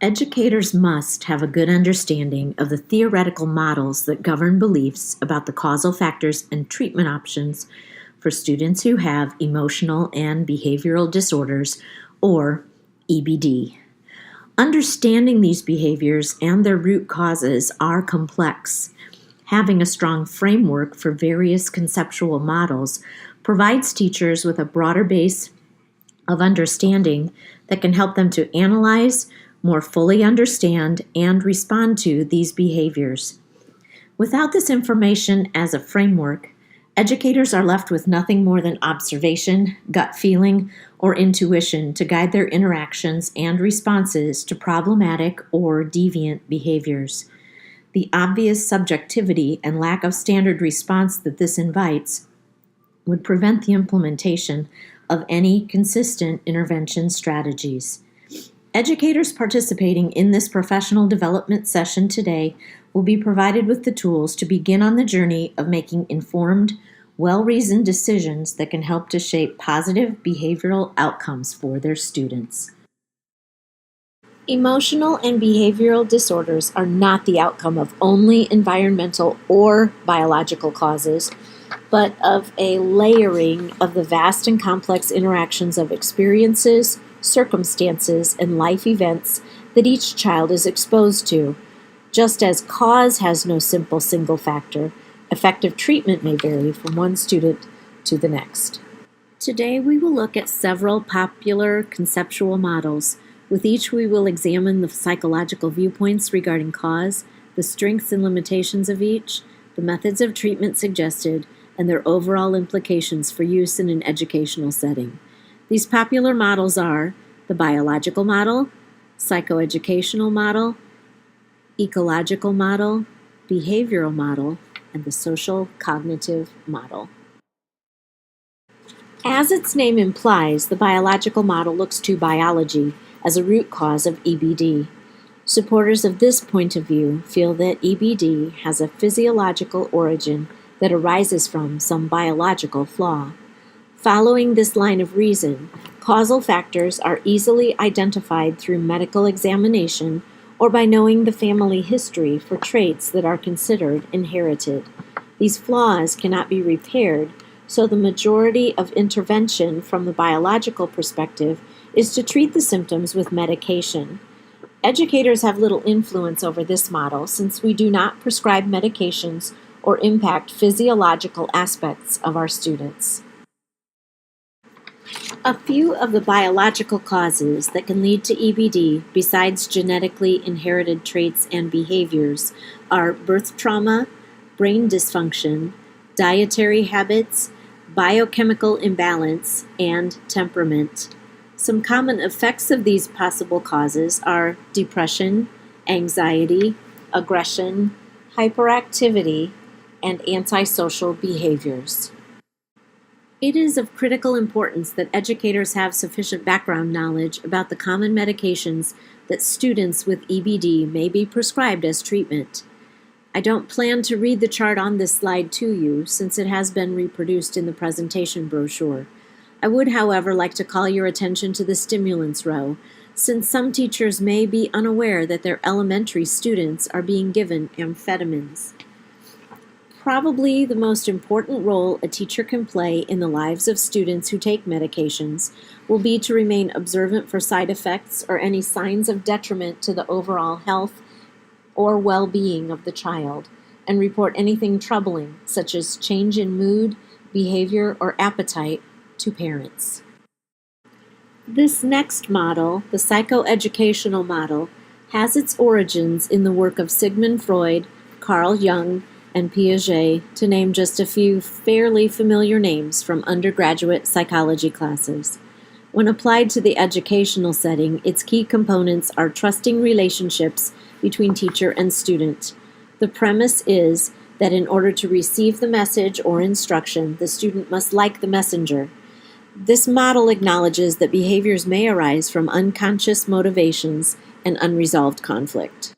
Educators must have a good understanding of the theoretical models that govern beliefs about the causal factors and treatment options for students who have emotional and behavioral disorders, or EBD. Understanding these behaviors and their root causes are complex. Having a strong framework for various conceptual models provides teachers with a broader base of understanding that can help them to analyze, more fully understand, and respond to these behaviors. Without this information as a framework, educators are left with nothing more than observation, gut feeling, or intuition to guide their interactions and responses to problematic or deviant behaviors. The obvious subjectivity and lack of standard response that this invites would prevent the implementation of any consistent intervention strategies. Educators participating in this professional development session today will be provided with the tools to begin on the journey of making informed, well-reasoned decisions that can help to shape positive behavioral outcomes for their students. Emotional and behavioral disorders are not the outcome of only environmental or biological causes, but of a layering of the vast and complex interactions of experiences, circumstances, and life events that each child is exposed to. Just as cause has no simple single factor, effective treatment may vary from one student to the next. Today we will look at several popular conceptual models. With each we will examine the psychological viewpoints regarding cause, the strengths and limitations of each, the methods of treatment suggested, and their overall implications for use in an educational setting. These popular models are the biological model, psychoeducational model, ecological model, behavioral model, and the social cognitive model. As its name implies, the biological model looks to biology as a root cause of EBD. Supporters of this point of view feel that EBD has a physiological origin that arises from some biological flaw. Following this line of reason, causal factors are easily identified through medical examination or by knowing the family history for traits that are considered inherited. These flaws cannot be repaired, so the majority of intervention from the biological perspective is to treat the symptoms with medication. Educators have little influence over this model since we do not prescribe medications or impact physiological aspects of our students. A few of the biological causes that can lead to EBD, besides genetically inherited traits and behaviors, are birth trauma, brain dysfunction, dietary habits, biochemical imbalance, and temperament. Some common effects of these possible causes are depression, anxiety, aggression, hyperactivity, and antisocial behaviors. It is of critical importance that educators have sufficient background knowledge about the common medications that students with EBD may be prescribed as treatment. I don't plan to read the chart on this slide to you since it has been reproduced in the presentation brochure. I would, however, like to call your attention to the stimulants row, since some teachers may be unaware that their elementary students are being given amphetamines. Probably the most important role a teacher can play in the lives of students who take medications will be to remain observant for side effects or any signs of detriment to the overall health or well-being of the child, and report anything troubling, such as change in mood, behavior, or appetite, to parents. This next model, the psychoeducational model, has its origins in the work of Sigmund Freud, Carl Jung, and Piaget, to name just a few fairly familiar names from undergraduate psychology classes. When applied to the educational setting, its key components are trusting relationships between teacher and student. The premise is that in order to receive the message or instruction, the student must like the messenger. This model acknowledges that behaviors may arise from unconscious motivations and unresolved conflict.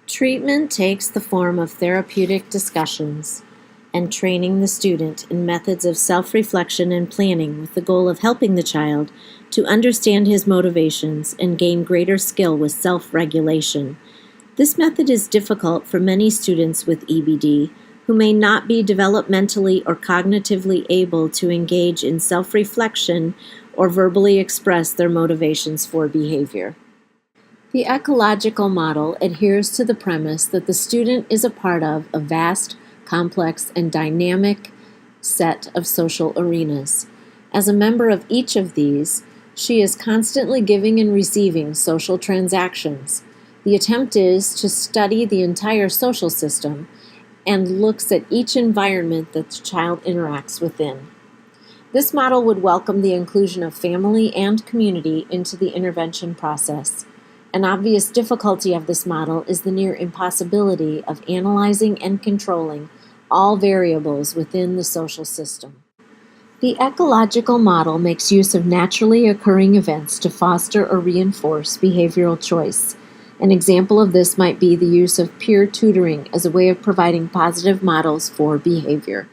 Treatment takes the form of therapeutic discussions. and training the student in methods of self-reflection and planning with the goal of helping the child to understand his motivations and gain greater skill with self-regulation. This method is difficult for many students with EBD who may not be developmentally or cognitively able to engage in self-reflection or verbally express their motivations for behavior. The ecological model adheres to the premise that the student is a part of a vast, complex, and dynamic set of social arenas. As a member of each of these, she is constantly giving and receiving social transactions. The attempt is to study the entire social system and looks at each environment that the child interacts within. This model would welcome the inclusion of family and community into the intervention process. An obvious difficulty of this model is the near impossibility of analyzing and controlling all variables within the social system. The ecological model makes use of naturally occurring events to foster or reinforce behavioral choice. An example of this might be the use of peer tutoring as a way of providing positive models for behavior.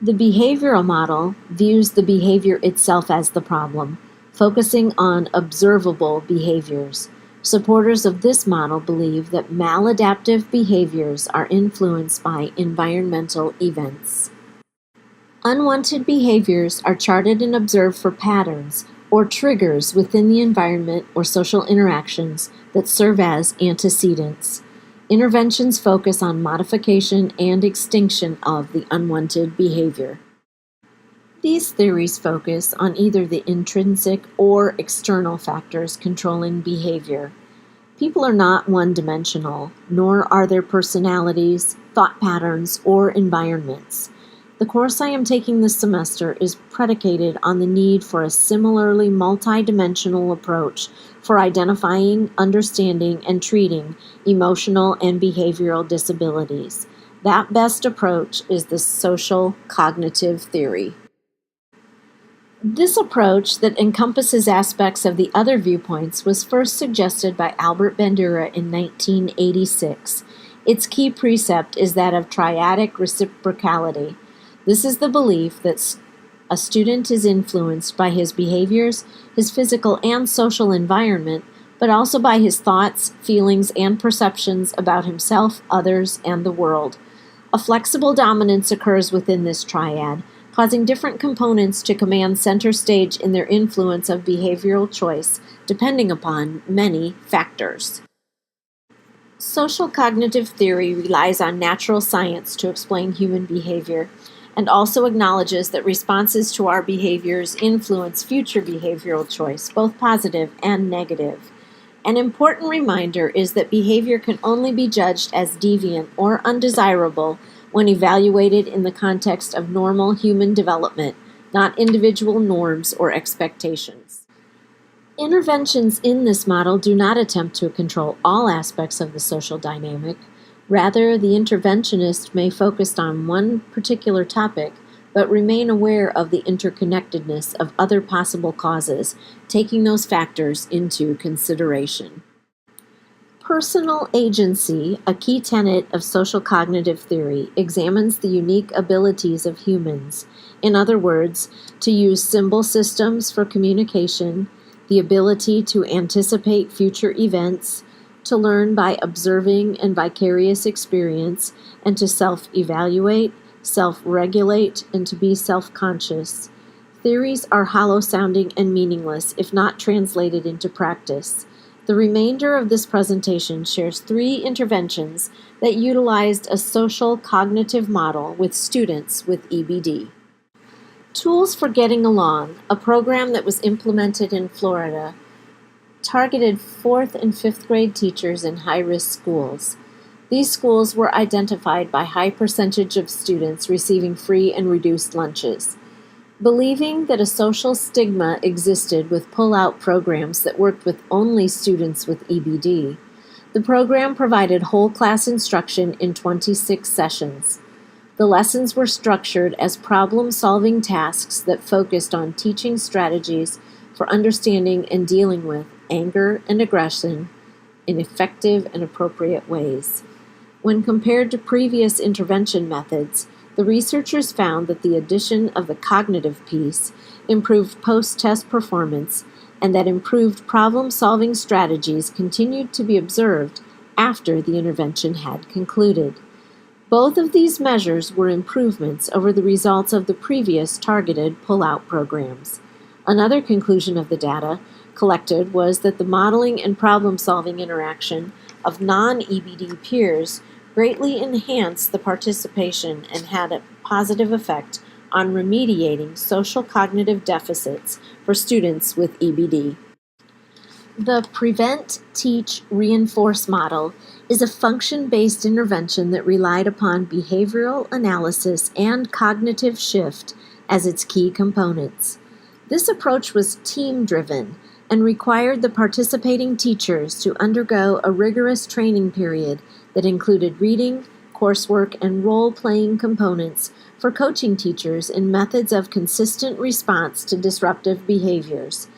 The behavioral model views the behavior itself as the problem, focusing on observable behaviors. Supporters of this model believe that maladaptive behaviors are influenced by environmental events. Unwanted behaviors are charted and observed for patterns or triggers within the environment or social interactions that serve as antecedents. Interventions focus on modification and extinction of the unwanted behavior. These theories focus on either the intrinsic or external factors controlling behavior. People are not one-dimensional, nor are their personalities, thought patterns, or environments. The course I am taking this semester is predicated on the need for a similarly multidimensional approach for identifying, understanding, and treating emotional and behavioral disabilities. That best approach is the social cognitive theory. This approach that encompasses aspects of the other viewpoints was first suggested by Albert Bandura in 1986. Its key precept is that of triadic reciprocality. This is the belief that a student is influenced by his behaviors, his physical and social environment, but also by his thoughts, feelings, and perceptions about himself, others, and the world. A flexible dominance occurs within this triad, causing different components to command center stage in their influence of behavioral choice, depending upon many factors. Social cognitive theory relies on natural science to explain human behavior, and also acknowledges that responses to our behaviors influence future behavioral choice, both positive and negative. An important reminder is that behavior can only be judged as deviant or undesirable when evaluated in the context of normal human development, not individual norms or expectations. Interventions in this model do not attempt to control all aspects of the social dynamic. Rather, the interventionist may focus on one particular topic, but remain aware of the interconnectedness of other possible causes, taking those factors into consideration. Personal agency, a key tenet of social cognitive theory, examines the unique abilities of humans. In other words, to use symbol systems for communication, the ability to anticipate future events, to learn by observing and vicarious experience, and to self-evaluate, self-regulate, and to be self-conscious. Theories are hollow-sounding and meaningless if not translated into practice. The remainder of this presentation shares 3 interventions that utilized a social cognitive model with students with EBD. Tools for Getting Along, a program that was implemented in Florida, targeted 4th and 5th grade teachers in high-risk schools. These schools were identified by high percentage of students receiving free and reduced lunches. Believing that a social stigma existed with pull-out programs that worked with only students with EBD, the program provided whole class instruction in 26 sessions. The lessons were structured as problem-solving tasks that focused on teaching strategies for understanding and dealing with anger and aggression in effective and appropriate ways. When compared to previous intervention methods, The researchers found that the addition of the cognitive piece improved post-test performance and that improved problem-solving strategies continued to be observed after the intervention had concluded. Both of these measures were improvements over the results of the previous targeted pull-out programs. Another conclusion of the data collected was that the modeling and problem-solving interaction of non-EBD peers greatly enhanced the participation and had a positive effect on remediating social cognitive deficits for students with EBD. The Prevent, Teach, Reinforce model is a function-based intervention that relied upon behavioral analysis and cognitive shift as its key components. This approach was team-driven and required the participating teachers to undergo a rigorous training period that included reading, coursework, and role-playing components for coaching teachers in methods of consistent response to disruptive behaviors.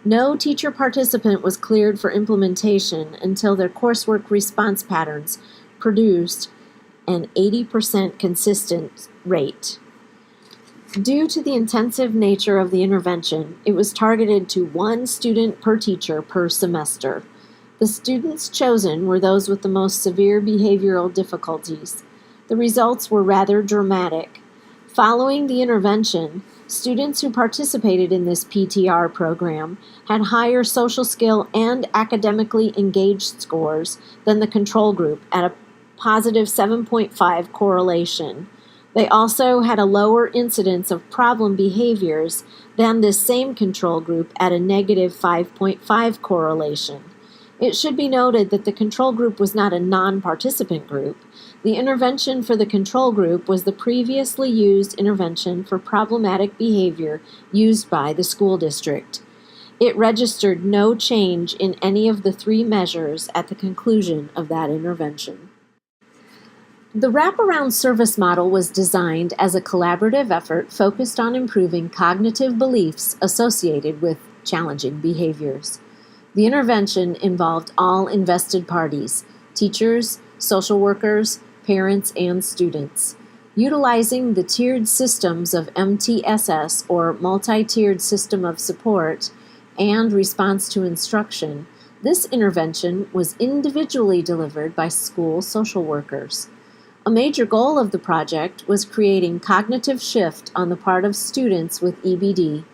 No teacher participant was cleared for implementation until their coursework response patterns produced an 80% consistent rate. Due to the intensive nature of the intervention, it was targeted to one student per teacher per semester. The students chosen were those with the most severe behavioral difficulties. The results were rather dramatic. Following the intervention, students who participated in this PTR program had higher social skill and academically engaged scores than the control group at a positive 7.5 correlation. They also had a lower incidence of problem behaviors than this same control group at a negative 5.5 correlation. It should be noted that the control group was not a non-participant group. The intervention for the control group was the previously used intervention for problematic behavior used by the school district. It registered no change in any of the three measures at the conclusion of that intervention. The wraparound service model was designed as a collaborative effort focused on improving cognitive beliefs associated with challenging behaviors. The intervention involved all invested parties, teachers, social workers, parents, and students. Utilizing the tiered systems of MTSS, or multi-tiered system of support, and response to instruction, this intervention was individually delivered by school social workers. A major goal of the project was creating cognitive shift on the part of students with EBD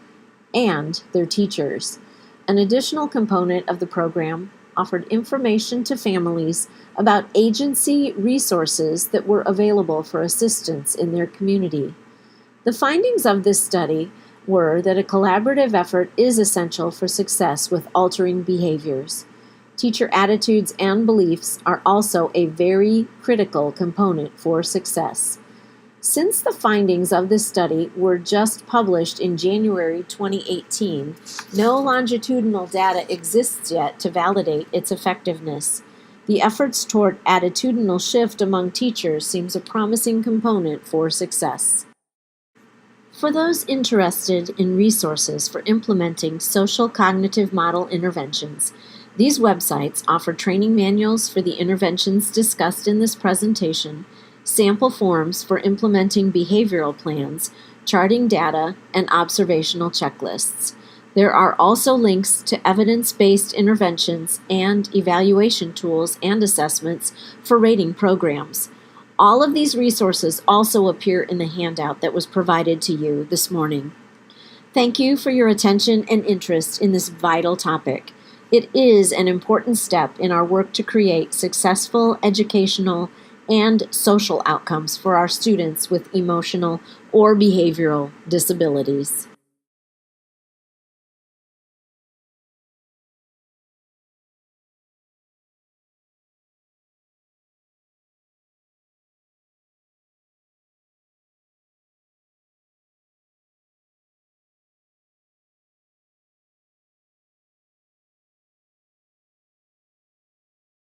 and their teachers. An additional component of the program offered information to families about agency resources that were available for assistance in their community. The findings of this study were that a collaborative effort is essential for success with altering behaviors. Teacher attitudes and beliefs are also a very critical component for success. Since the findings of this study were just published in January 2018, no longitudinal data exists yet to validate its effectiveness. The efforts toward attitudinal shift among teachers seems a promising component for success. For those interested in resources for implementing social cognitive model interventions, these websites offer training manuals for the interventions discussed in this presentation, sample forms for implementing behavioral plans, charting data, and observational checklists. There are also links to evidence-based interventions and evaluation tools and assessments for rating programs. All of these resources also appear in the handout that was provided to you this morning. Thank you for your attention and interest in this vital topic. It is an important step in our work to create successful educational and social outcomes for our students with emotional or behavioral disabilities.